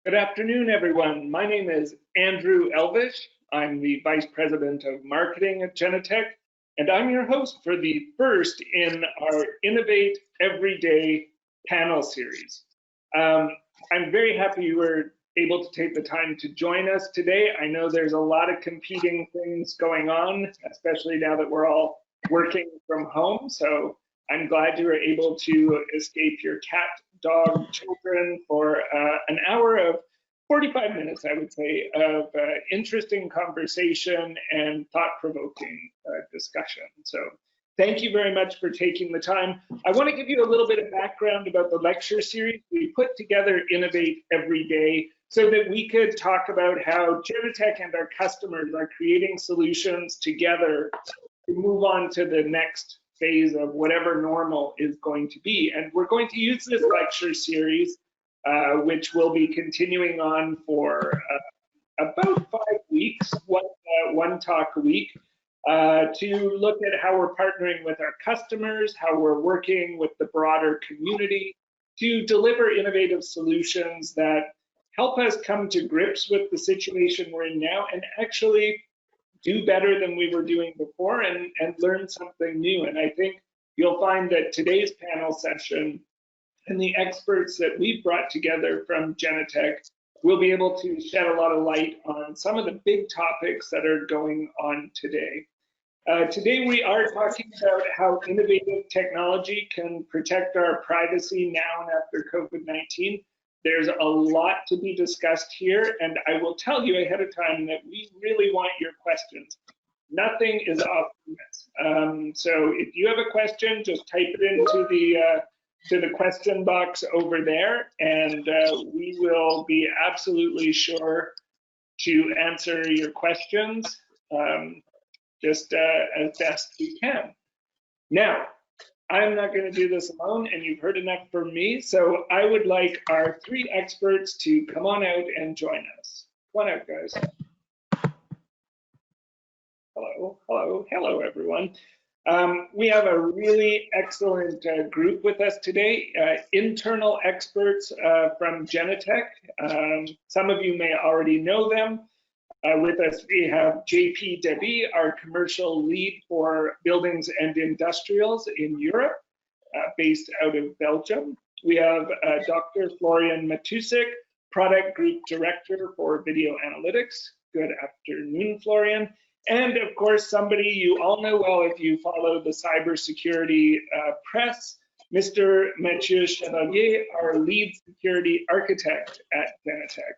Good afternoon, everyone. My name is Andrew Elvish. I'm the Vice President of Marketing at Genetec, and I'm your host for the first in our Innovate Everyday panel series. I'm very happy you were able to take the time to join us today. I know there's a lot of competing things going on, especially now that we're all working from home. So I'm glad you were able to escape your cat, dog, children for an hour of 45 minutes, I would say, of interesting conversation and thought-provoking discussion. So thank you very much for taking the time. I want to give you a little bit of background about the lecture series. We put together Innovate Every Day so that we could talk about how Genetec and our customers are creating solutions together to move on to the next phase of whatever normal is going to be. And we're going to use this lecture series, which will be continuing on for about 5 weeks, one talk a week, to look at how we're partnering with our customers, how we're working with the broader community to deliver innovative solutions that help us come to grips with the situation we're in now and actually do better than we were doing before and learn something new. And I think you'll find that today's panel session and the experts that we've brought together from Genetec will be able to shed a lot of light on some of the big topics that are going on today. Today we are talking about how innovative technology can protect our privacy now and after COVID-19. There's a lot to be discussed here, and I will tell you ahead of time that we really want your questions. Nothing is off limits. So if you have a question, just type it into the question box over there, and we will be absolutely sure to answer your questions just as best we can. Now, I'm not going to do this alone, and you've heard enough from me, so I would like our 3 experts to come on out and join us. Come on out, guys. Hello, everyone. We have a really excellent group with us today, internal experts from Genetec. Some of you may already know them. With us, we have JP Deby, our commercial lead for buildings and industrials in Europe, based out of Belgium. We have Dr. Florian Matusik, product group director for video analytics. Good afternoon, Florian. And of course, somebody you all know well if you follow the cybersecurity press, Mr. Mathieu Chevalier, our lead security architect at Genetec.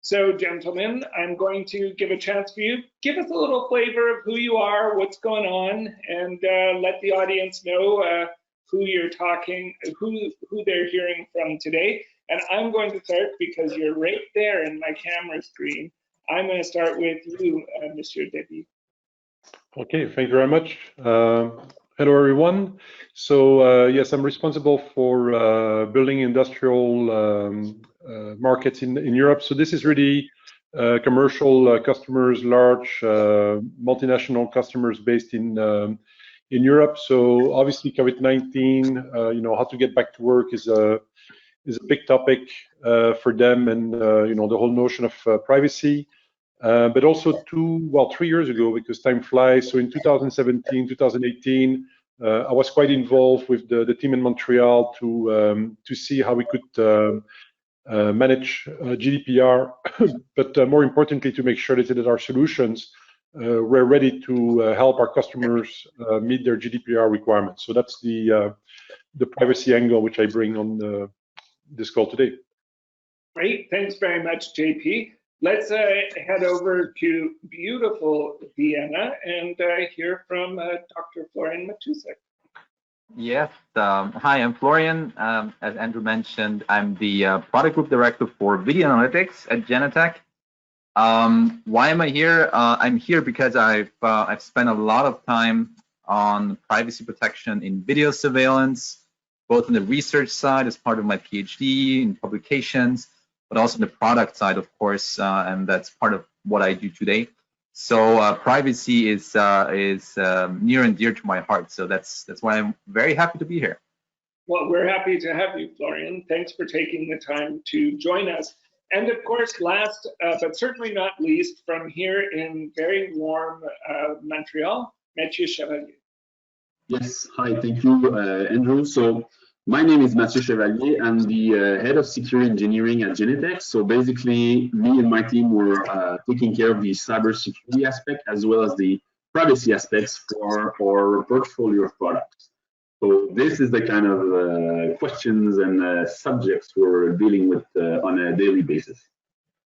So, gentlemen, I'm going to give a chance for you. Give us a little flavor of who you are, what's going on, and let the audience know who you're talking, who they're hearing from today. And I'm going to start because you're right there in my camera screen. I'm going to start with you, Mr. Deby. Okay, thank you very much. Hello, everyone. So, yes, I'm responsible for building industrial markets in Europe. So this is really commercial customers, large multinational customers based in Europe. So obviously COVID-19, how to get back to work is a big topic for them, and the whole notion of privacy. But also 3 years ago, because time flies. So in 2017, 2018, I was quite involved with the team in Montreal to see how we could manage GDPR, but more importantly, to make sure that our solutions were ready to help our customers meet their GDPR requirements. So that's the privacy angle which I bring on this call today. Great, thanks very much, JP. Let's head over to beautiful Vienna and hear from Dr. Florian Matusik. Yes, hi, I'm Florian. As Andrew mentioned, I'm the product group director for video analytics at Genetec. Why am I here? I'm here because I've spent a lot of time on privacy protection in video surveillance, both on the research side as part of my PhD in publications, but also on the product side, of course, and that's part of what I do today. So privacy is near and dear to my heart. So that's why I'm very happy to be here. Well, we're happy to have you, Florian. Thanks for taking the time to join us. And of course, last but certainly not least, from here in very warm Montreal, Mathieu Chevalier. Yes, hi, thank you, Andrew. So my name is Mathieu Chevalier. I'm the head of security engineering at Genetec. So basically, me and my team were taking care of the cybersecurity aspect as well as the privacy aspects for our portfolio of products. So this is the kind of questions and subjects we're dealing with on a daily basis.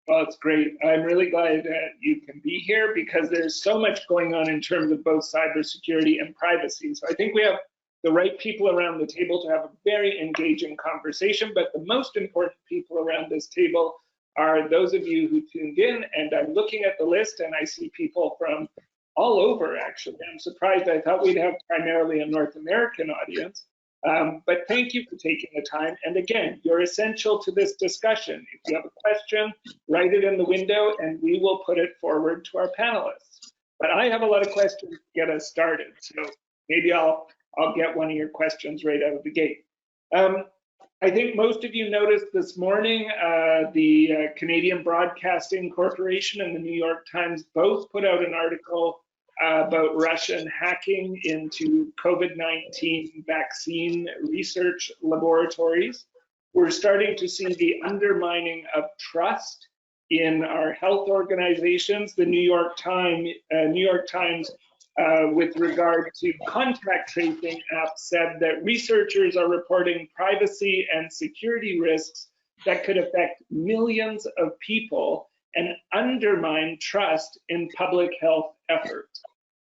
Well, it's great. I'm really glad that you can be here because there's so much going on in terms of both cybersecurity and privacy. So I think we have the right people around the table to have a very engaging conversation, but the most important people around this table are those of you who tuned in, and I'm looking at the list and I see people from all over, actually. I'm surprised. I thought we'd have primarily a North American audience. But thank you for taking the time. And again, you're essential to this discussion. If you have a question, write it in the window and we will put it forward to our panelists. But I have a lot of questions to get us started. So maybe I'll get one of your questions right out of the gate. I think most of you noticed this morning, the Canadian Broadcasting Corporation and the New York Times both put out an article about Russian hacking into COVID-19 vaccine research laboratories. We're starting to see the undermining of trust in our health organizations. The New York Times, with regard to contact tracing apps, said that researchers are reporting privacy and security risks that could affect millions of people and undermine trust in public health efforts.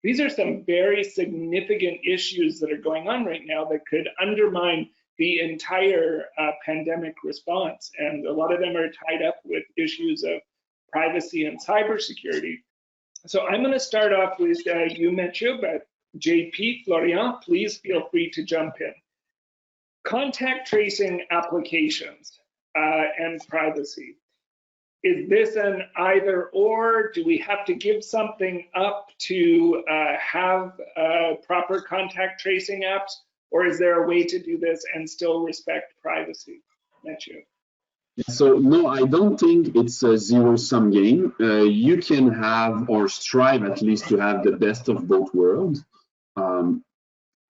These are some very significant issues that are going on right now that could undermine the entire pandemic response. And a lot of them are tied up with issues of privacy and cybersecurity. So I'm going to start off with you, Mathieu, but JP, Florian, please feel free to jump in. Contact tracing applications and privacy. Is this an either or? Do we have to give something up to have proper contact tracing apps? Or is there a way to do this and still respect privacy? Mathieu. So no, I don't think it's a zero-sum game. You can have or strive at least to have the best of both worlds.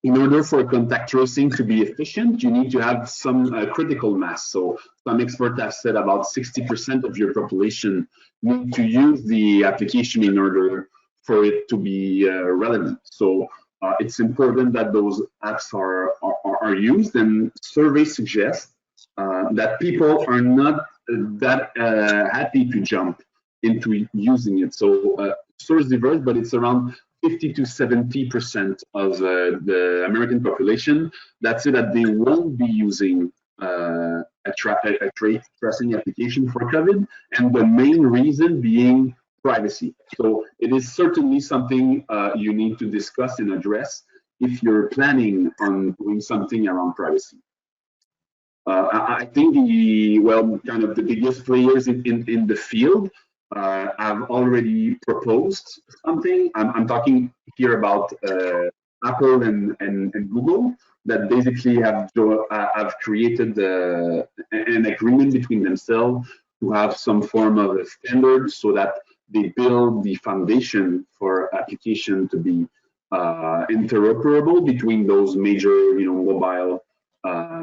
In order for contact tracing to be efficient, you need to have some critical mass. So some experts have said about 60% of your population need to use the application in order for it to be relevant. So it's important that those apps are used, and surveys suggest that people are not that happy to jump into using it. So source diverse, but it's around 50 to 70% of the American population that say that they won't be using a tracing application for COVID, and the main reason being privacy. So it is certainly something you need to discuss and address if you're planning on doing something around privacy. I think the biggest players in the field have already proposed something. I'm talking here about Apple and Google that basically have created an agreement between themselves to have some form of a standard so that they build the foundation for application to be interoperable between those major mobile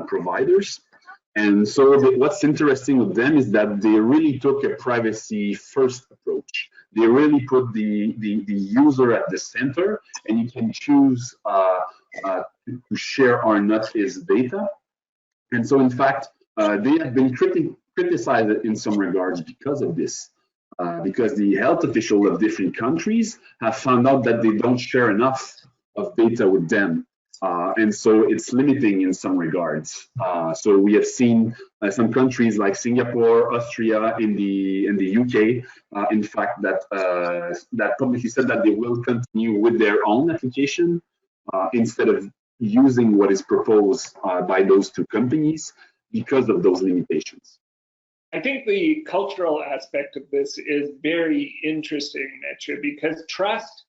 providers. And so what's interesting with them is that they really took a privacy first approach. They really put the user at the center, and you can choose to share or not his data. And so in fact, they have been criticized in some regards because of this, because the health officials of different countries have found out that they don't share enough of data with them. And so it's limiting in some regards. So we have seen some countries like Singapore, Austria, in the UK, in fact, that publicly said that they will continue with their own application instead of using what is proposed by those two companies because of those limitations. I think the cultural aspect of this is very interesting, Mathieu, because trust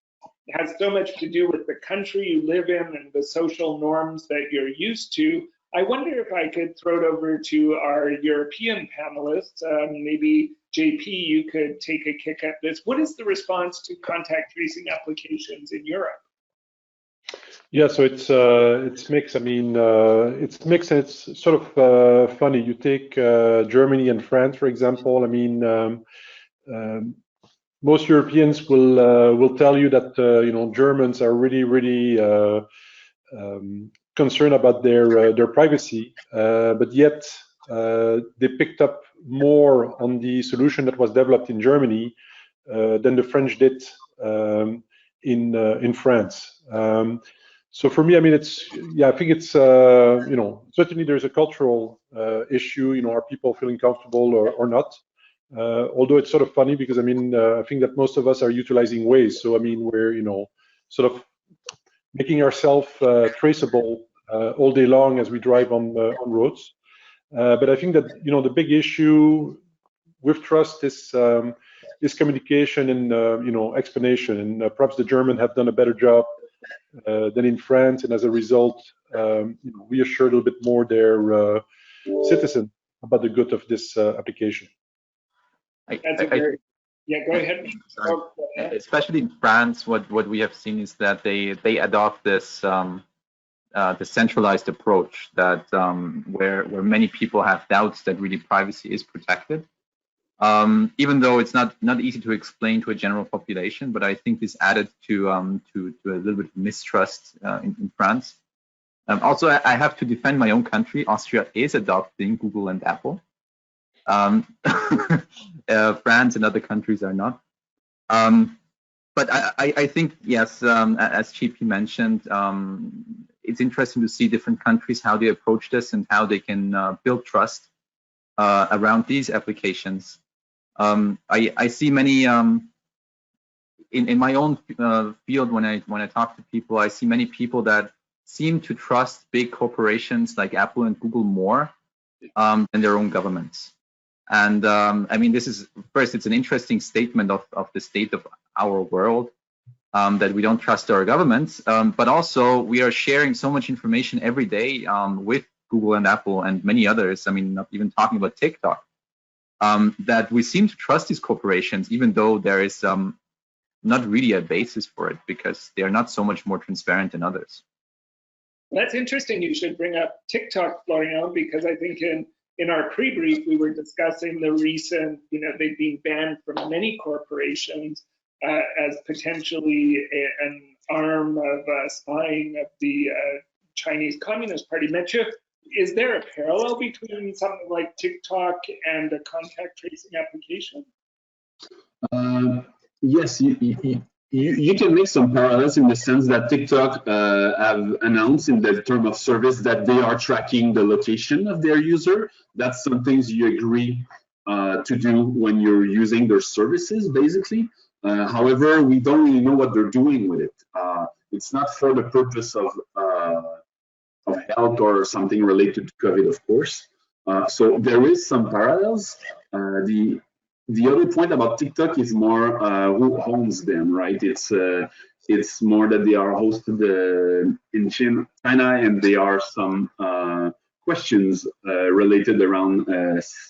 has so much to do with the country you live in and the social norms that you're used to, I wonder if I could throw it over to our European panelists. Maybe JP, you could take a kick at this. What is the response to contact tracing applications in Europe? Yeah, so it's mixed. I mean, it's mixed, and it's sort of funny. You take Germany and France, for example. I mean, most Europeans will tell you that you know, Germans are really concerned about their privacy, but yet they picked up more on the solution that was developed in Germany than the French did in France. So for me, I mean, I think it's you know, certainly there's a cultural issue. You know, are people feeling comfortable or not? Although it's sort of funny because I mean, I think that most of us are utilizing Waze. So I mean, we're, you know, sort of making ourselves traceable all day long as we drive on roads. But I think that, you know, the big issue with trust is communication and you know, explanation. And perhaps the Germans have done a better job than in France, and as a result, you know, reassure a little bit more their citizens about the good of this application. Yeah, go ahead. Especially in France, what we have seen is that they adopt this the centralized approach that where many people have doubts that really privacy is protected. Even though it's not easy to explain to a general population, but I think this added to a little bit of mistrust in France. Also, I have to defend my own country. Austria is adopting Google and Apple. France and other countries are not. But I think, yes, as JP mentioned, it's interesting to see different countries, how they approach this and how they can build trust around these applications. I see many in my own field when I talk to people, I see many people that seem to trust big corporations like Apple and Google more than their own governments. And I mean, this is, first, it's an interesting statement of the state of our world, that we don't trust our governments, but also we are sharing so much information every day with Google and Apple and many others. I mean, not even talking about TikTok, that we seem to trust these corporations, even though there is not really a basis for it, because they are not so much more transparent than others. That's interesting. You should bring up TikTok, Florian, because I think in our pre-brief, we were discussing the recent, you know, they've been banned from many corporations as potentially an arm of spying of the Chinese Communist Party. Mitchell, is there a parallel between something like TikTok and a contact tracing application? Yes, you can make some parallels in the sense that TikTok have announced in the term of service that they are tracking the location of their user. That's some things you agree to do when you're using their services, basically. However, we don't really know what they're doing with it. It's not for the purpose of health or something related to COVID, of course. So there is some parallels. The other point about TikTok is more who owns them, right? It's more that they are hosted in China, and there are some questions related around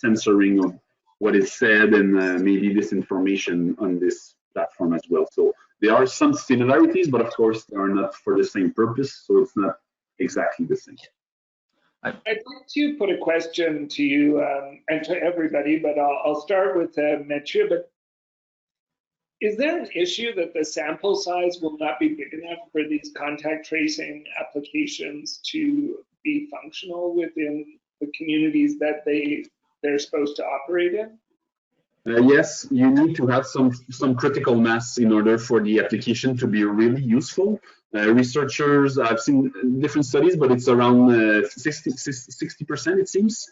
censoring of what is said and maybe disinformation on this platform as well. So there are some similarities, but of course they are not for the same purpose, so it's not exactly the same. I'd like to put a question to you and to everybody, but I'll start with Mathieu. But is there an issue that the sample size will not be big enough for these contact tracing applications to be functional within the communities that they're supposed to operate in? Yes, you need to have some critical mass in order for the application to be really useful. Researchers, I've seen different studies, but it's around 60%, it seems.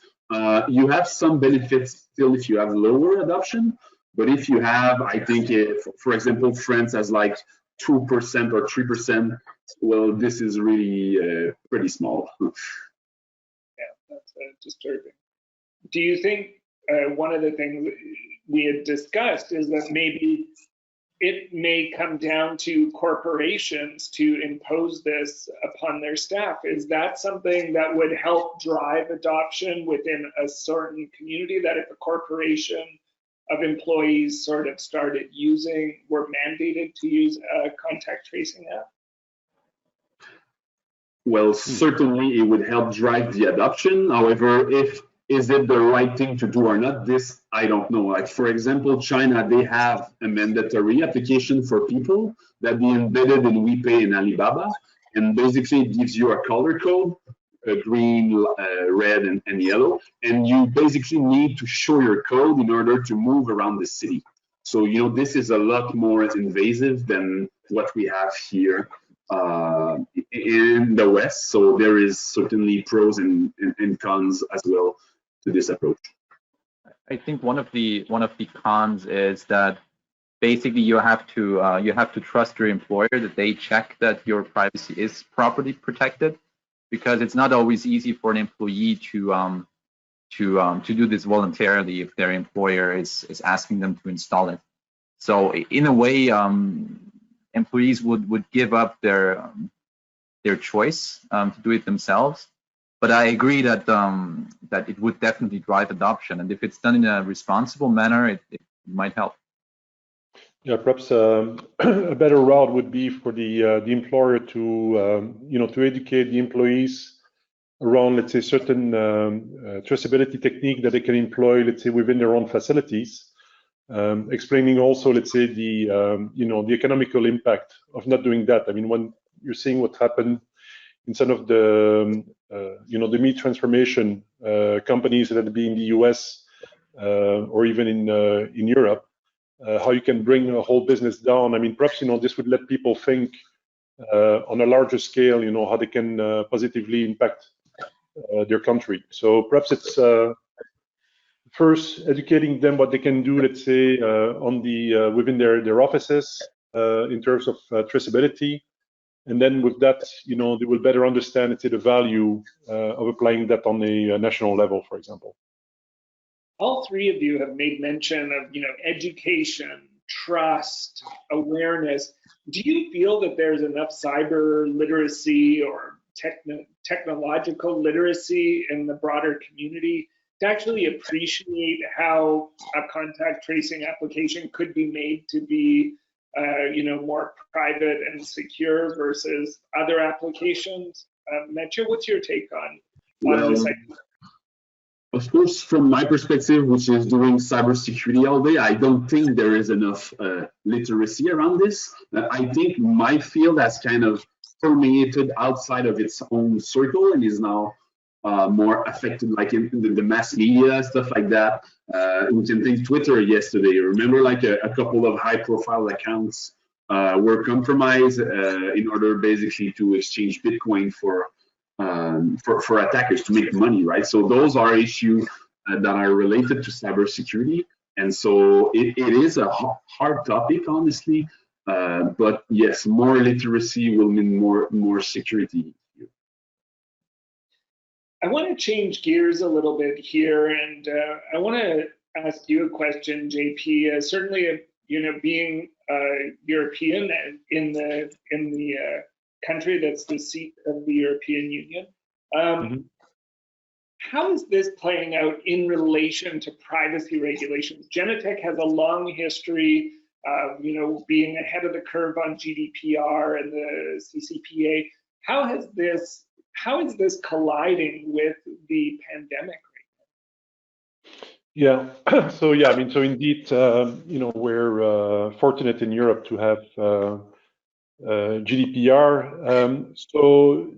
You have some benefits still if you have lower adoption, but if you have, I think, for example, France has like 2% or 3%, well, this is really pretty small. Yeah, that's disturbing. Do you think one of the things we had discussed is that maybe it may come down to corporations to impose this upon their staff. Is that something that would help drive adoption within a certain community, that if a corporation of employees sort of started using, were mandated to use a contact tracing app? Well, certainly it would help drive the adoption. However, is it the right thing to do or not? This, I don't know. Like, for example, China, they have a mandatory application for people that be embedded in WePay and Alibaba. And basically it gives you a color code, green, red, and yellow. And you basically need to show your code in order to move around the city. So, you know, this is a lot more invasive than what we have here in the West. So there is certainly pros and cons as well to this approach. I think one of the cons is that basically you have to trust your employer that they check that your privacy is properly protected, because it's not always easy for an employee to do this voluntarily if their employer is asking them to install it. So in a way, employees would give up their choice to do it themselves. But I agree that that it would definitely drive adoption, and if it's done in a responsible manner, it might help. Yeah, perhaps a better route would be for the employer to to educate the employees around, let's say, certain traceability technique that they can employ, let's say, within their own facilities. Explaining also, let's say, the the economical impact of not doing that. I mean, when you're seeing what happened in some of the the meat transformation companies that be in the US or even in Europe, how you can bring a whole business down. I mean, perhaps this would let people think on a larger scale, how they can positively impact their country. So perhaps it's first educating them what they can do, let's say, on the within their offices in terms of traceability. And then with that, they will better understand, let's say, the value of applying that on a national level, for example. All three of you have made mention of, education, trust, awareness. Do you feel that there's enough cyber literacy or technological literacy in the broader community to actually appreciate how a contact tracing application could be made to be more private and secure versus other applications? Mathieu, what's your take on this idea? Of course, from my perspective, which is doing cybersecurity all day, I don't think there is enough literacy around this. I think my field has kind of permeated outside of its own circle and is now more affected, like in the mass media, stuff like that. We can think Twitter yesterday. Remember, like a couple of high-profile accounts were compromised in order basically to exchange Bitcoin for attackers to make money, right? So those are issues that are related to cybersecurity, and so it is a hard topic, honestly. But yes, more literacy will mean more security. I want to change gears a little bit here, and I want to ask you a question, JP. Certainly, being European in the country that's the seat of the European Union, how is this playing out in relation to privacy regulations? Genetec has a long history of being ahead of the curve on GDPR and the CCPA. How is this colliding with the pandemic right now? Yeah, so indeed, we're fortunate in Europe to have GDPR. So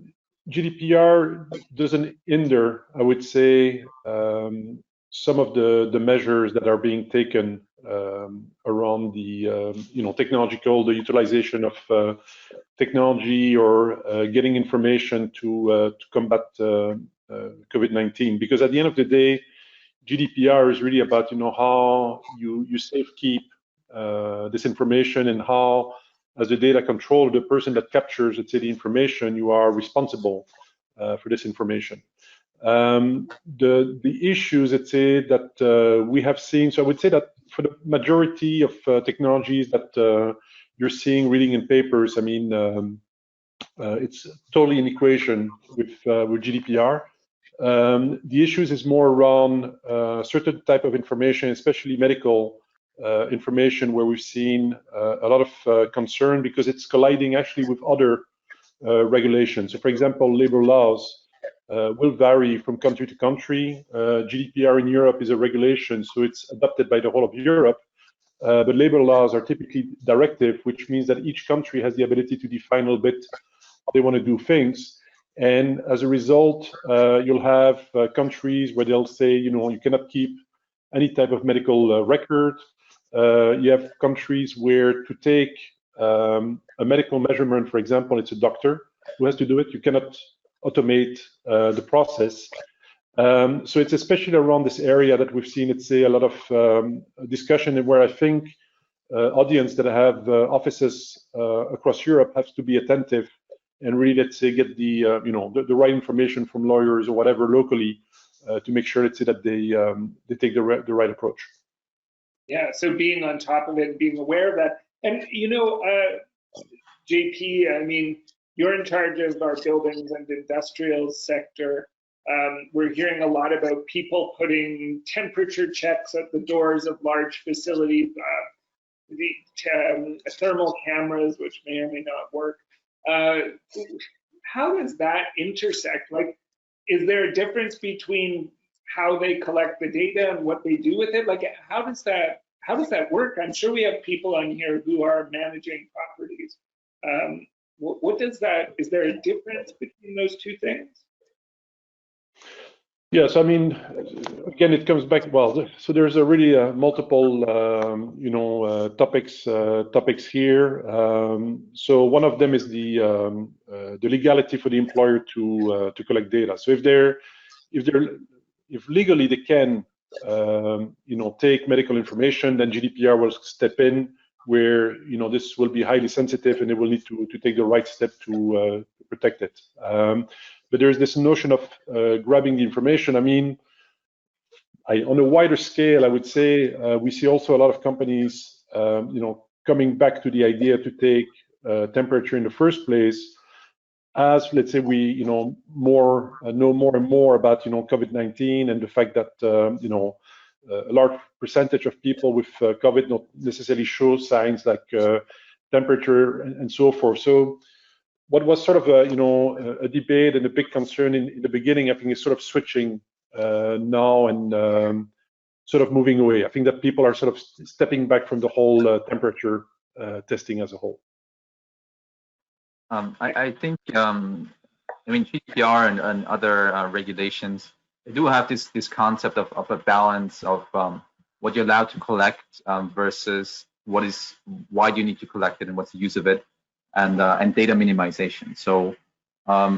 GDPR doesn't hinder, I would say, some of the measures that are being taken around the the utilization of technology or getting information to combat COVID-19. Because at the end of the day, GDPR is really about how you safekeep this information, and how, as the data controller, the person that captures, let's say, the information, you are responsible for this information. The issues, let's say, that we have seen, so I would say that for the majority of technologies that you're seeing, reading in papers, I mean, it's totally an equation with GDPR. The issues is more around certain type of information, especially medical information, where we've seen a lot of concern because it's colliding actually with other regulations. So, for example, labor laws will vary from country to country. GDPR in Europe is a regulation, so it's adopted by the whole of Europe. But labor laws are typically directive, which means that each country has the ability to define a little bit how they want to do things. And as a result, you'll have countries where they'll say, you know, you cannot keep any type of medical record. You have countries where to take a medical measurement, for example, it's a doctor who has to do it. You cannot automate the process. So it's especially around this area that we've seen, let's say, a lot of discussion, where I think audience that have offices across Europe have to be attentive and really, let's say, get the you know, the right information from lawyers or whatever locally to make sure, let's say, that they take the right approach. Yeah, so being on top of it, being aware of that. And, you know, JP, I mean, you're in charge of our buildings and industrial sector. We're hearing a lot about people putting temperature checks at the doors of large facilities, the thermal cameras, which may or may not work. How does that intersect? Like, is there a difference between how they collect the data and what they do with it? Like, how does that work? I'm sure we have people on here who are managing properties. What does that, is there a difference between those two things? Yes, I mean, again, it comes back, well, so there's a really multiple, you know, topics here. So one of them is the legality for the employer to collect data. So if legally they can, you know, take medical information, then GDPR will step in, where, you know, this will be highly sensitive and they will need to take the right step to protect it. But there's this notion of grabbing the information. I mean, on a wider scale, I would say we see also a lot of companies, you know, coming back to the idea to take temperature in the first place, as, let's say, we, you know, know more and more about, you know, COVID-19 and the fact that, you know, a large percentage of people with COVID not necessarily show signs like temperature and so forth. So what was sort of a, you know, a debate and a big concern in the beginning, I think, is sort of switching now and sort of moving away. I think that people are sort of stepping back from the whole temperature testing as a whole. I think, I mean, GDPR and other regulations, they do have this concept of a balance of what you're allowed to collect versus why do you need to collect it and what's the use of it, and data minimization. So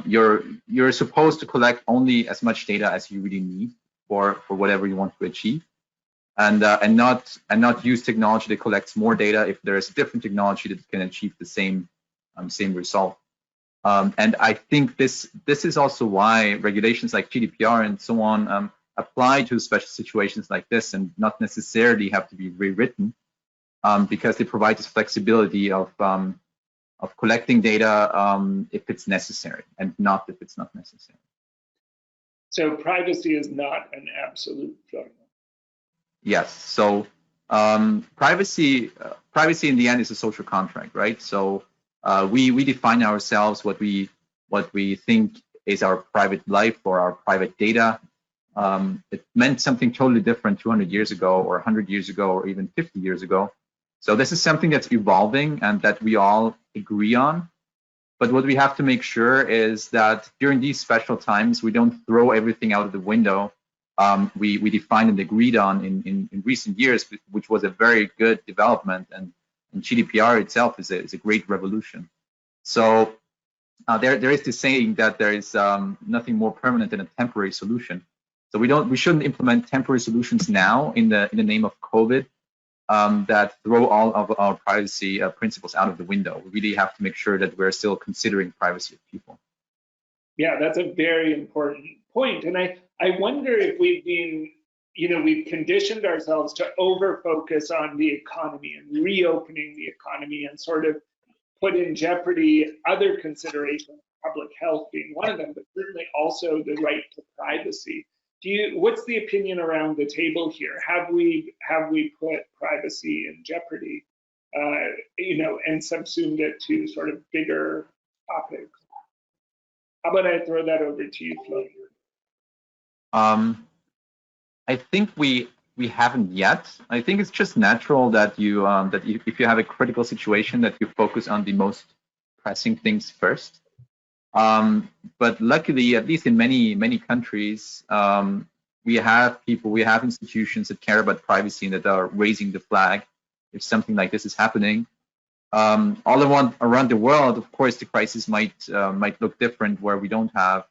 you're supposed to collect only as much data as you really need for whatever you want to achieve, and not use technology that collects more data if there is a different technology that can achieve the same result. And I think this is also why regulations like GDPR and so on apply to special situations like this and not necessarily have to be rewritten, because they provide this flexibility of collecting data if it's necessary and not if it's not necessary. So privacy is not an absolute dogma. Yes. So privacy in the end is a social contract, right? So we define ourselves what we think is our private life or our private data. It meant something totally different 200 years ago or 100 years ago or even 50 years ago. So this is something that's evolving and that we all agree on. But what we have to make sure is that during these special times, we don't throw everything out of the window. We defined and agreed on in recent years, which was a very good development, and GDPR itself is a great revolution. So there is this saying that there is nothing more permanent than a temporary solution. So we shouldn't implement temporary solutions now in the name of COVID that throw all of our privacy principles out of the window. We really have to make sure that we're still considering privacy of people. Yeah, that's a very important point. And I wonder if we've been, we've conditioned ourselves to over-focus on the economy and reopening the economy and sort of put in jeopardy other considerations, public health being one of them, but certainly also the right to privacy. What's the opinion around the table here? Have we put privacy in jeopardy, and subsumed it to sort of bigger topics? How about I throw that over to you, Florian? I think we haven't yet. I think it's just natural that you if you have a critical situation, that you focus on the most pressing things first. But luckily, at least in many countries, we have institutions that care about privacy and that are raising the flag if something like this is happening. All around the world, of course, the crisis might look different where we don't have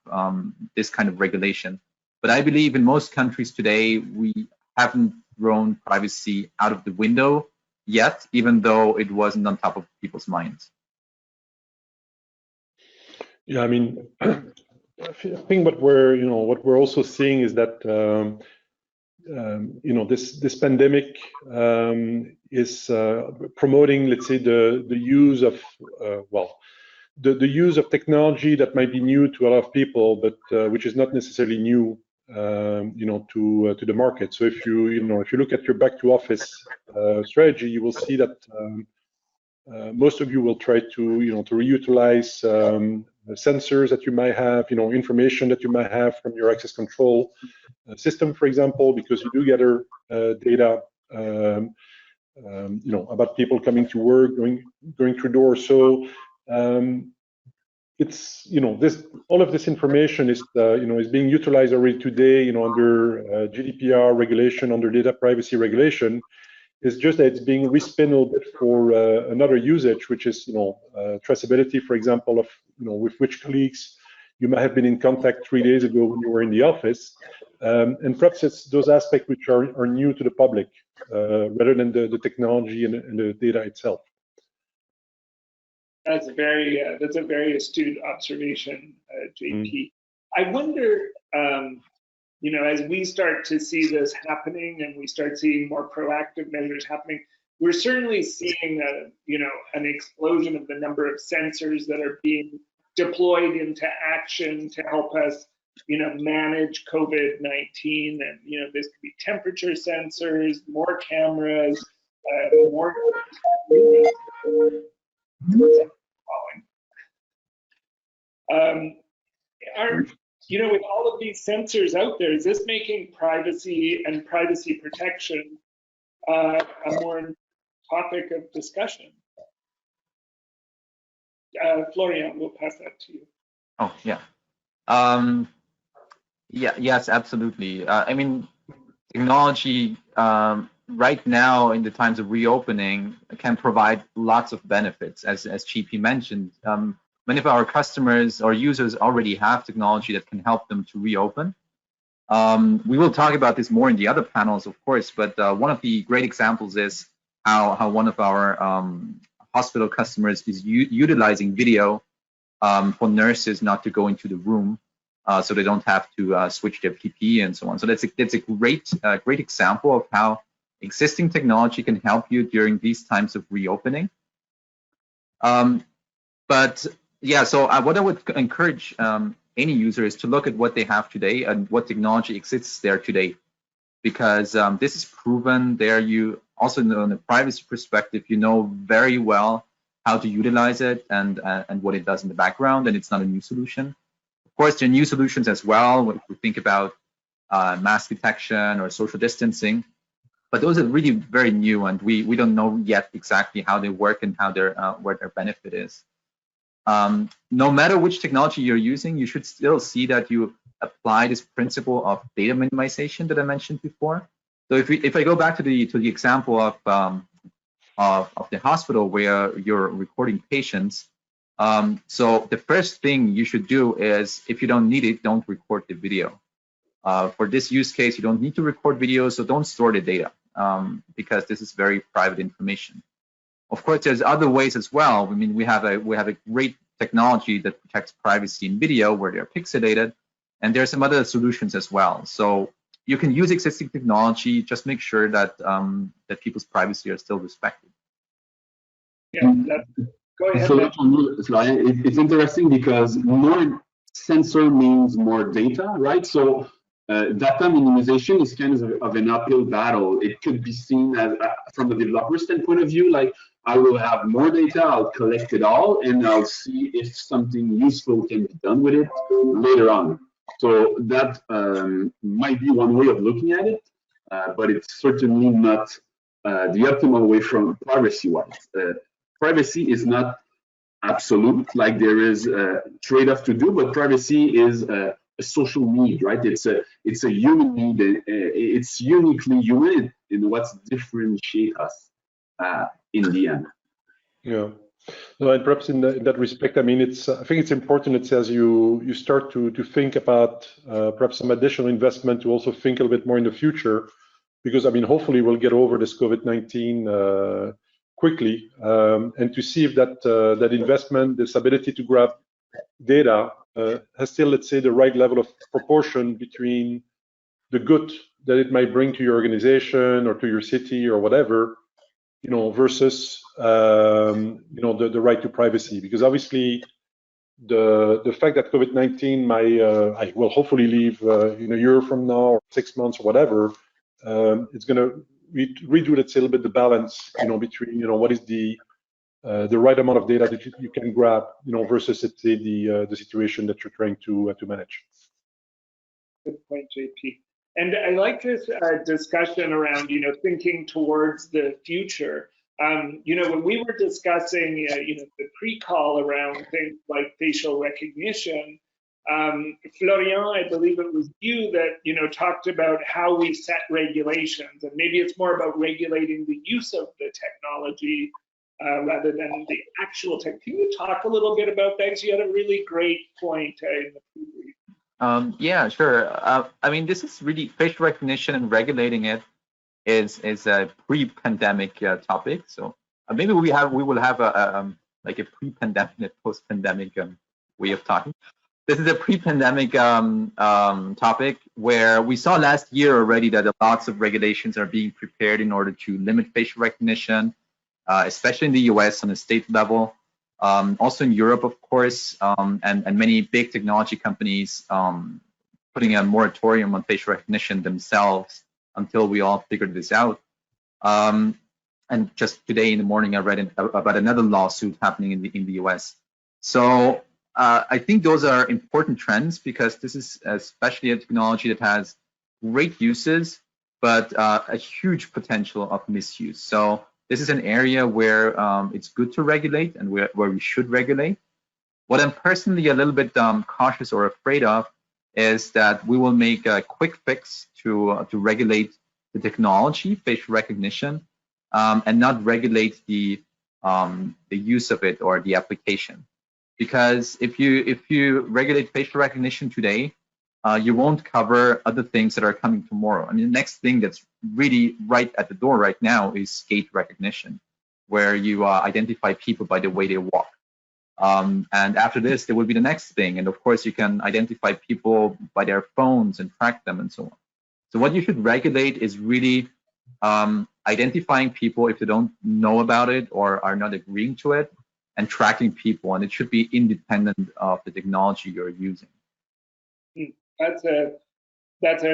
this kind of regulation. But I believe in most countries today, we haven't thrown privacy out of the window yet, even though it wasn't on top of people's minds. Yeah, I mean, I think what we're also seeing is that this pandemic is promoting, let's say, the use of the use of technology that might be new to a lot of people, but which is not necessarily new, to the market. So if you look at your back to office strategy, you will see that most of you will try to reutilize sensors that you might have, information that you might have from your access control system, for example, because you do gather data, about people coming to work, going through doors. So it's all of this information is being utilized already today, under GDPR regulation, under data privacy regulation. It's just that it's being respin a little bit for another usage, which is traceability, for example, of with which colleagues you might have been in contact 3 days ago when you were in the office, and perhaps it's those aspects which are new to the public rather than the technology and the data itself. That's a very astute observation, JP. I wonder, as we start to see this happening and we start seeing more proactive measures happening, we're certainly seeing an explosion of the number of sensors that are being deployed into action to help us, manage COVID-19. And this could be temperature sensors, more cameras, more. With all of these sensors out there, is this making privacy and privacy protection a more topic of discussion? Florian, we'll pass that to you. Oh, yeah. Yes, absolutely. I mean, technology right now in the times of reopening can provide lots of benefits, as GP mentioned. Many of our customers or users already have technology that can help them to reopen. We will talk about this more in the other panels, of course, but one of the great examples is how one of our hospital customers is utilizing video for nurses not to go into the room, so they don't have to switch their PPE and so on. So that's a great example of how existing technology can help you during these times of reopening. But yeah, so what I would encourage any user is to look at what they have today and what technology exists there today, because this is proven there. You also know, in the privacy perspective, you know very well how to utilize it and what it does in the background, and it's not a new solution. Of course, there are new solutions as well. If we think about mask detection or social distancing, but those are really very new, and we don't know yet exactly how they work and how where their benefit is. No matter which technology you're using, you should still see that you apply this principle of data minimization that I mentioned before. So if I go back to the example of the hospital where you're recording patients, so the first thing you should do is, if you don't need it, don't record the video. For this use case, you don't need to record video, so don't store the data because this is very private information. Of course, there's other ways as well. I mean, we have a great technology that protects privacy in video where they're pixelated. And there are some other solutions as well. So you can use existing technology, just make sure that that people's privacy are still respected. Yeah, go ahead. So it's interesting because more sensor means more data, right? So data minimization is kind of an uphill battle. It could be seen as, from a developer standpoint of view, like I will have more data, I'll collect it all, and I'll see if something useful can be done with it later on. So that might be one way of looking at it, but it's certainly not the optimal way from privacy-wise. Privacy is not absolute, like there is a trade-off to do, but privacy is a social need, right? It's a human need. It's uniquely human in what's differentiate us in the end. Yeah. No, and perhaps in that respect, I mean, I think it's important. It says you start to think about perhaps some additional investment to also think a little bit more in the future, because I mean, hopefully we'll get over this COVID-19 quickly, and to see if that investment, this ability to grab data, has still, let's say, the right level of proportion between the good that it might bring to your organization or to your city or whatever, you know, versus you know, the right to privacy. Because obviously the fact that COVID-19 might will hopefully leave in a year from now or 6 months or whatever, it's going to redo, let's say, a little bit the balance, you know, between, you know, what is the right amount of data that you can grab, you know, versus, let's say, the situation that you're trying to manage. Good point, JP. And I like this discussion around, you know, thinking towards the future. You know, when we were discussing, you know, the pre-call around things like facial recognition, Florian, I believe it was you that, you know, talked about how we set regulations, and maybe it's more about regulating the use of the technology rather than the actual tech. Can you talk a little bit about that? Because you had a really great point in the pre-brief. Yeah, sure. I mean, this is really facial recognition, and regulating it is a pre-pandemic topic. So maybe we will have a like a pre-pandemic, post-pandemic way of talking. This is a pre-pandemic topic where we saw last year already that lots of regulations are being prepared in order to limit facial recognition, especially in the US on a state level. Also in Europe, of course, and many big technology companies putting a moratorium on facial recognition themselves until we all figured this out. And just today in the morning, I read about another lawsuit happening in the US. So I think those are important trends, because this is especially a technology that has great uses, but a huge potential of misuse. So this is an area where it's good to regulate, and where we should regulate. What I'm personally a little bit cautious or afraid of is that we will make a quick fix to regulate the technology, facial recognition, and not regulate the use of it or the application. Because if you regulate facial recognition today, you won't cover other things that are coming tomorrow. I mean, the next thing that's really right at the door right now is gait recognition, where you identify people by the way they walk. And after this, there will be the next thing. And of course, you can identify people by their phones and track them and so on. So what you should regulate is really identifying people if they don't know about it or are not agreeing to it, and tracking people. And it should be independent of the technology you're using. That's a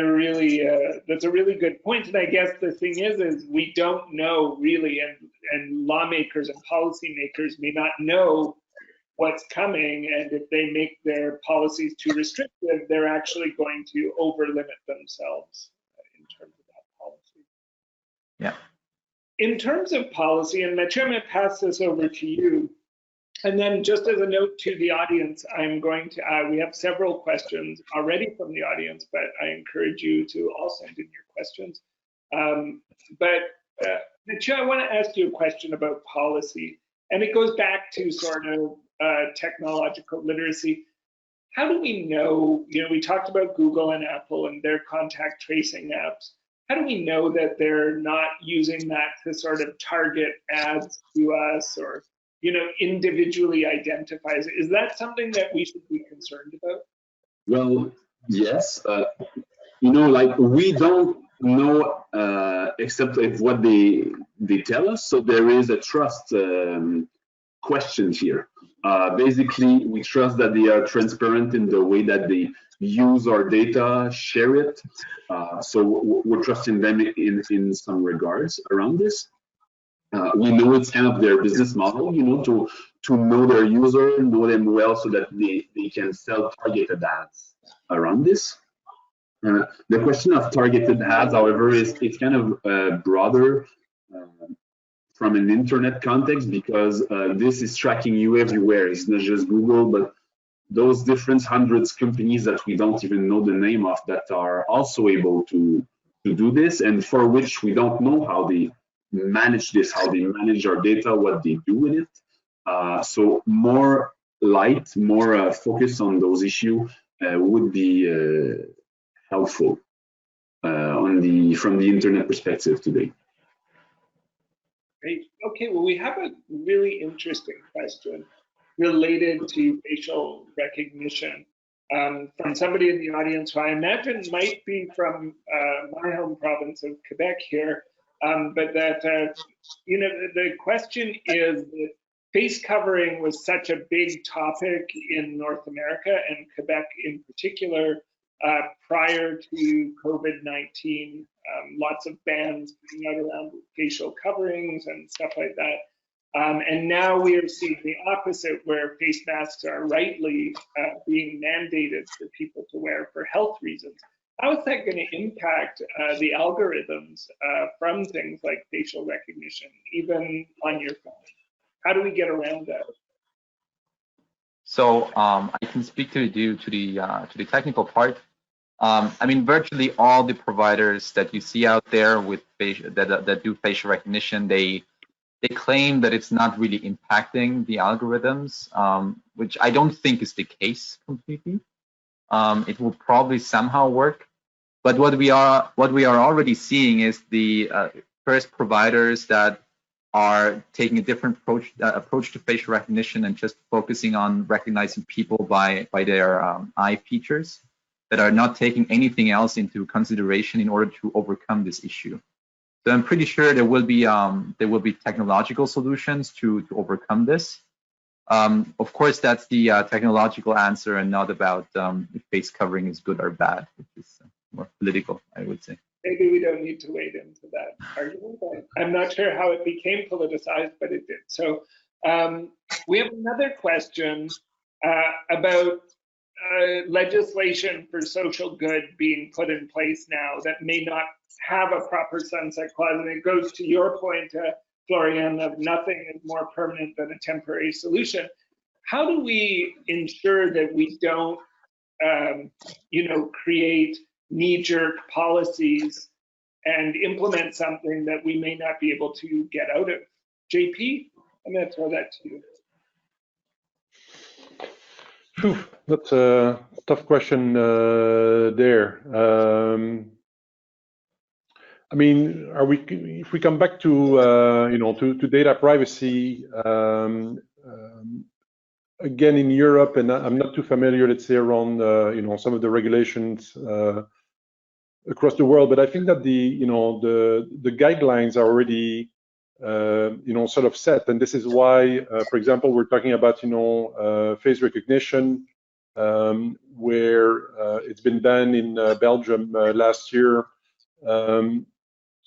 really good point. And I guess the thing is we don't know really, and lawmakers and policymakers may not know what's coming, and if they make their policies too restrictive, they're actually going to over-limit themselves in terms of that policy. Yeah. In terms of policy, and Mathieu, I'm going to pass this over to you. And then just as a note to the audience, I'm going to, we have several questions already from the audience, but I encourage you to all send in your questions. Mathieu, I want to ask you a question about policy, and it goes back to sort of technological literacy. How do we know, you know, we talked about Google and Apple and their contact tracing apps. How do we know that they're not using that to sort of target ads to us, or, you know, individually identifies it? Is that something that we should be concerned about? Well, Yes, like we don't know except if what they tell us. So there is a trust question here. Basically, we trust that they are transparent in the way that they use our data, share it. So we're trusting them in some regards around this. We know it's kind of their business model, to know their user, know them well, so that they can sell targeted ads around this. The question of targeted ads, however, it's kind of broader from an internet context, because this is tracking you everywhere. It's not just Google, but those different hundreds of companies that we don't even know the name of that are also able to do this, and for which we don't know how they manage this, how they manage our data, what they do with it. So more light, more focus on those issues would be helpful from the internet perspective today. Great. Okay, well, we have a really interesting question related to facial recognition from somebody in the audience who I imagine might be from my home province of Quebec here, but that, the question is that face covering was such a big topic in North America and Quebec in particular prior to COVID-19. Lots of bans being out around facial coverings and stuff like that. And now we are seeing the opposite, where face masks are rightly being mandated for people to wear for health reasons. How is that going to impact the algorithms from things like facial recognition, even on your phone? How do we get around that? So I can speak to the technical part. I mean, virtually all the providers that you see out there with that do facial recognition, they claim that it's not really impacting the algorithms, which I don't think is the case completely. It will probably somehow work, but what we are already seeing is the first providers that are taking a different approach to facial recognition and just focusing on recognizing people by their eye features, that are not taking anything else into consideration in order to overcome this issue. So I'm pretty sure there will be technological solutions to overcome this. Of course, that's the technological answer, and not about if face covering is good or bad, which is more political, I would say. Maybe we don't need to wade into that argument. I'm not sure how it became politicized, but it did. So we have another question about legislation for social good being put in place now that may not have a proper sunset clause. And it goes to your point, Florian, of nothing is more permanent than a temporary solution. How do we ensure that we don't, create knee-jerk policies and implement something that we may not be able to get out of? JP, I'm going to throw that to you. Whew, that's a tough question there. I mean, if we come back to to data privacy, again in Europe, and I'm not too familiar, let's say, around some of the regulations across the world, but I think that the guidelines are already sort of set, and this is why, for example, we're talking about face recognition, where it's been banned in Belgium last year.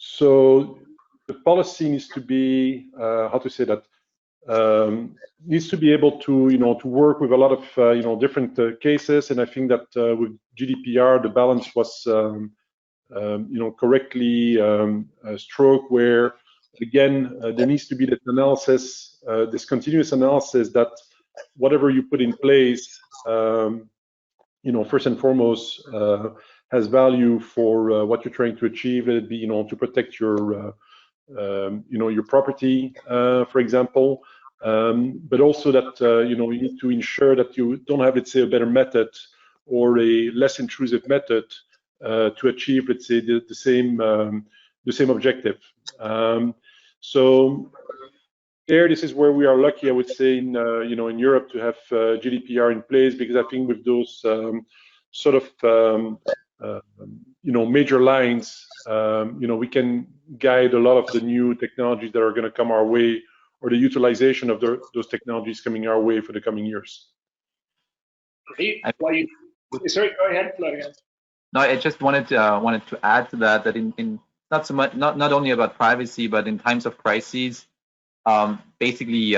So the policy needs to be how to say that, needs to be able to to work with a lot of different cases, and I think that with GDPR the balance was correctly struck, where again there needs to be this analysis, this continuous analysis, that whatever you put in place, first and foremost has value for what you're trying to achieve. Let it be to protect your your property, for example, but also that you need to ensure that you don't have, let's say, a better method or a less intrusive method to achieve, let's say, the same objective. So this is where we are lucky, I would say, in in Europe, to have GDPR in place, because I think with those sort of major lines, we can guide a lot of the new technologies that are going to come our way, or the utilization of those technologies coming our way for the coming years. Great. Sorry, go ahead, Florian. No, I just wanted to add to that in not so much not only about privacy, but in times of crises, basically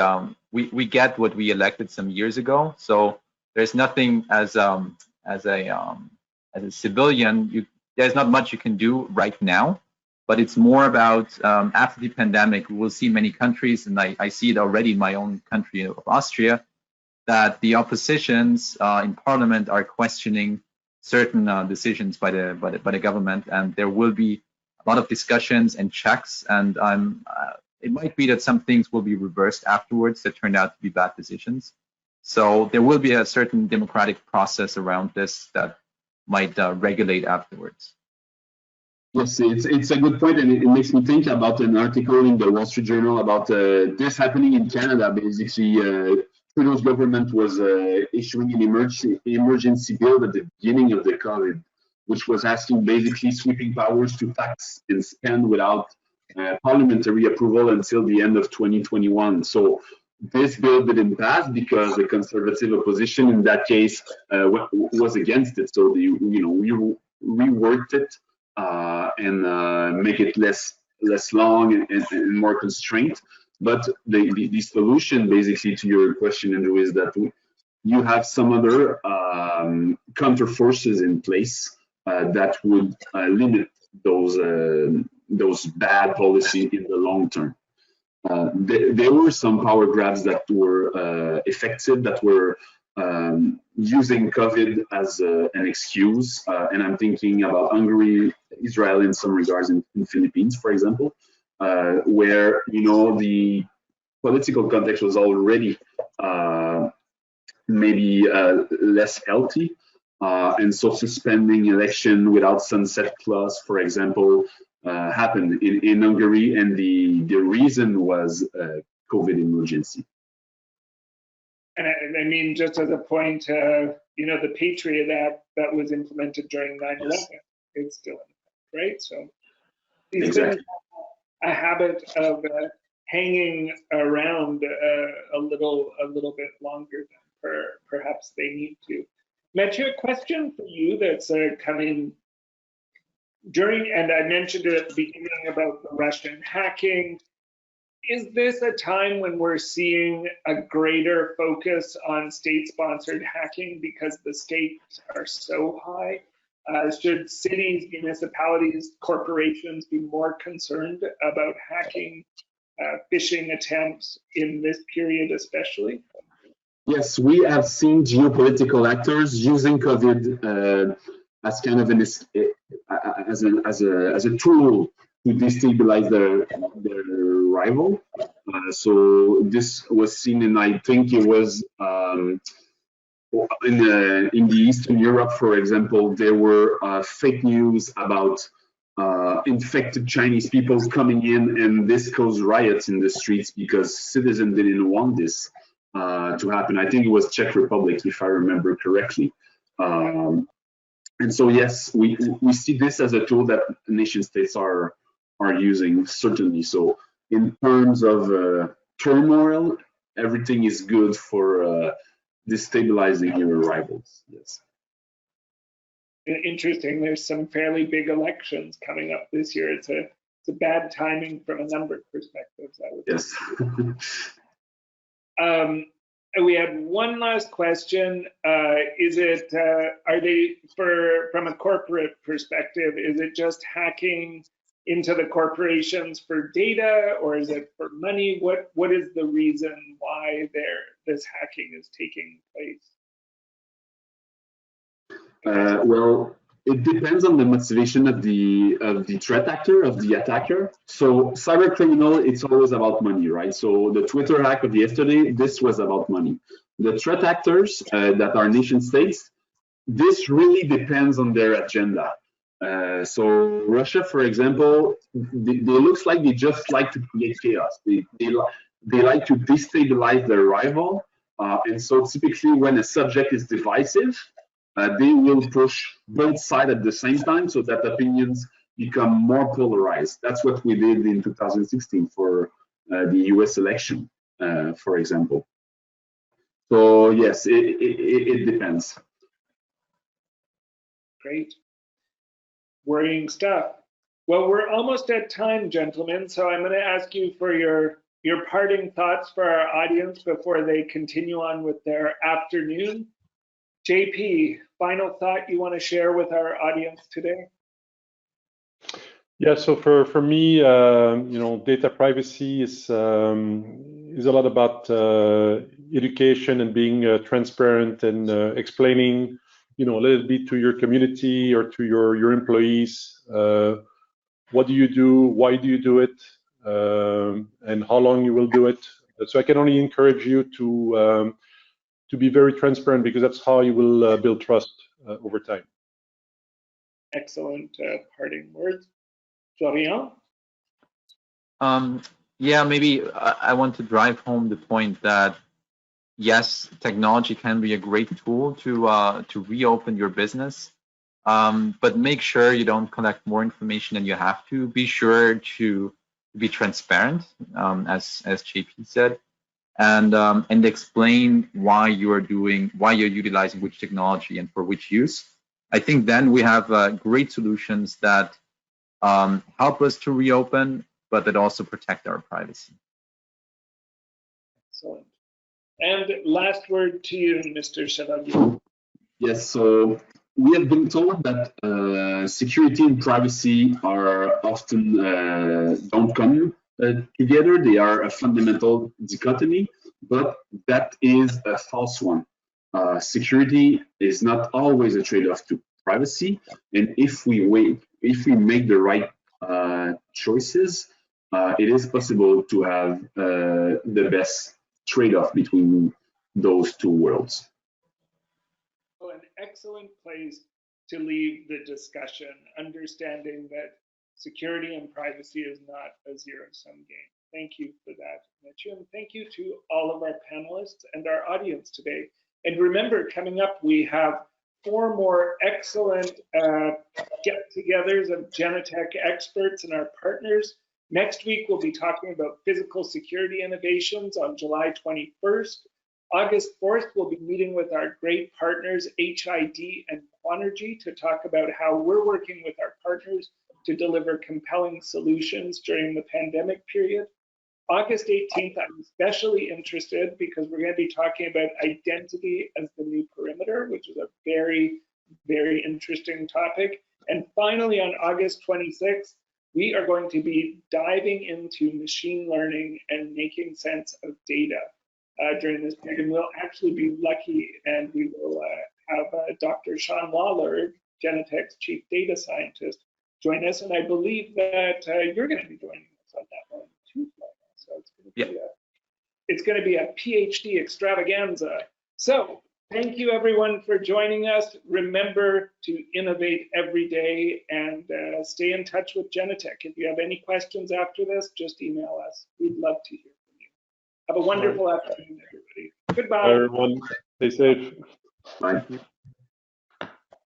we get what we elected some years ago. So there's nothing as a civilian, there's not much you can do right now, but it's more about after the pandemic, we will see many countries, and I see it already in my own country of Austria, that the oppositions in parliament are questioning certain decisions by the government, and there will be a lot of discussions and checks, and it might be that some things will be reversed afterwards that turned out to be bad decisions. So there will be a certain democratic process around this that might regulate afterwards. Yes, it's a good point, and it makes me think about an article in the Wall Street Journal about this happening in Canada. Basically, Trudeau's government was issuing an emergency bill at the beginning of the COVID, which was asking basically sweeping powers to tax and spend without parliamentary approval until the end of 2021. So this bill didn't pass because the Conservative opposition in that case was against it. So we reworked it and make it less long and more constrained. But the solution, basically, to your question, Andrew, is that you have some other counter forces in place that would limit those bad policies in the long term. There were some power grabs that were effective, that were using COVID as an excuse, and I'm thinking about Hungary, Israel in some regards, in Philippines, for example, where the political context was already maybe less healthy, and so suspending election without sunset clause, for example, happened in Hungary, and the reason was COVID emergency. And I mean, just as a point, the Patriot Act that was implemented during 9/11, it's still in effect, right? So these Exactly. things have a habit of hanging around a little bit longer than perhaps they need to. Mathieu, a question for you that's coming during, and I mentioned it at the beginning about the Russian hacking. Is this a time when we're seeing a greater focus on state-sponsored hacking because the stakes are so high? Should cities, municipalities, corporations be more concerned about hacking, phishing attempts in this period especially? Yes, we have seen geopolitical actors using COVID as kind of as a tool to destabilize their rival. So this was seen, and I think it was in the Eastern Europe, for example, there were fake news about infected Chinese people coming in, and this caused riots in the streets because citizens didn't want this to happen. I think it was Czech Republic, if I remember correctly. And so, yes, we see this as a tool that nation states are using, certainly. So in terms of turmoil, everything is good for destabilizing your rivals. Yes. Interesting. There's some fairly big elections coming up this year. It's a bad timing from a number of perspectives, I would say. Yes. We have one last question. Is it, are they, from a corporate perspective, is it just hacking into the corporations for data, or is it for money? What is the reason why this hacking is taking place? Well, it depends on the motivation of the threat actor, of the attacker. So cyber criminal, it's always about money, right? So the Twitter hack of yesterday, this was about money. The threat actors that are nation states, this really depends on their agenda. So Russia, for example, they looks like they just like to create chaos. They like to destabilize their rival, and so typically when a subject is divisive, they will push both sides at the same time so that opinions become more polarized. That's what we did in 2016 for the US election, for example. So yes, it depends. Great. Worrying stuff. Well, we're almost at time, gentlemen, so I'm going to ask you for your parting thoughts for our audience before they continue on with their afternoon. JP, final thought you want to share with our audience today? Yeah, so for me, data privacy is a lot about education and being transparent and explaining, a little bit to your community or to your employees. What do you do? Why do you do it? And how long you will do it? So I can only encourage you to be very transparent, because that's how you will build trust over time. Excellent parting words. Florian? Yeah, maybe I want to drive home the point that yes, technology can be a great tool to reopen your business, but make sure you don't collect more information than you have to. Be sure to be transparent, as JP said, and explain why you're utilizing which technology and for which use. I think then we have great solutions that help us to reopen, but that also protect our privacy. Excellent. And last word to you, Mr. Chevalier. Yes, so we have been told that security and privacy are often don't come together. They are a fundamental dichotomy, but that is a false one. Security is not always a trade-off to privacy, and if we make the right choices, it is possible to have the best trade-off between those two worlds. Well, an excellent place to leave the discussion, understanding that security and privacy is not a zero-sum game. Thank you for that, Mitchell, and thank you to all of our panelists and our audience today. And remember, coming up, we have 4 more excellent get-togethers of Genetec experts and our partners. Next week, we'll be talking about physical security innovations on July 21st. August 4th, we'll be meeting with our great partners, HID and Quanergy, to talk about how we're working with our partners to deliver compelling solutions during the pandemic period. August 18th, I'm especially interested because we're going to be talking about identity as the new perimeter, which is a very, very interesting topic. And finally, on August 26th, we are going to be diving into machine learning and making sense of data during this period. And we'll actually be lucky, and we will have Dr. Sean Lawler, Genetec's chief data scientist, join us. And I believe that you're going to be joining us on that one too. So it's going to be a PhD extravaganza. So thank you everyone for joining us. Remember to innovate every day and stay in touch with Genetec. If you have any questions after this, just email us. We'd love to hear from you. Have a wonderful afternoon, everybody. Goodbye. Bye, everyone. Stay safe. Bye.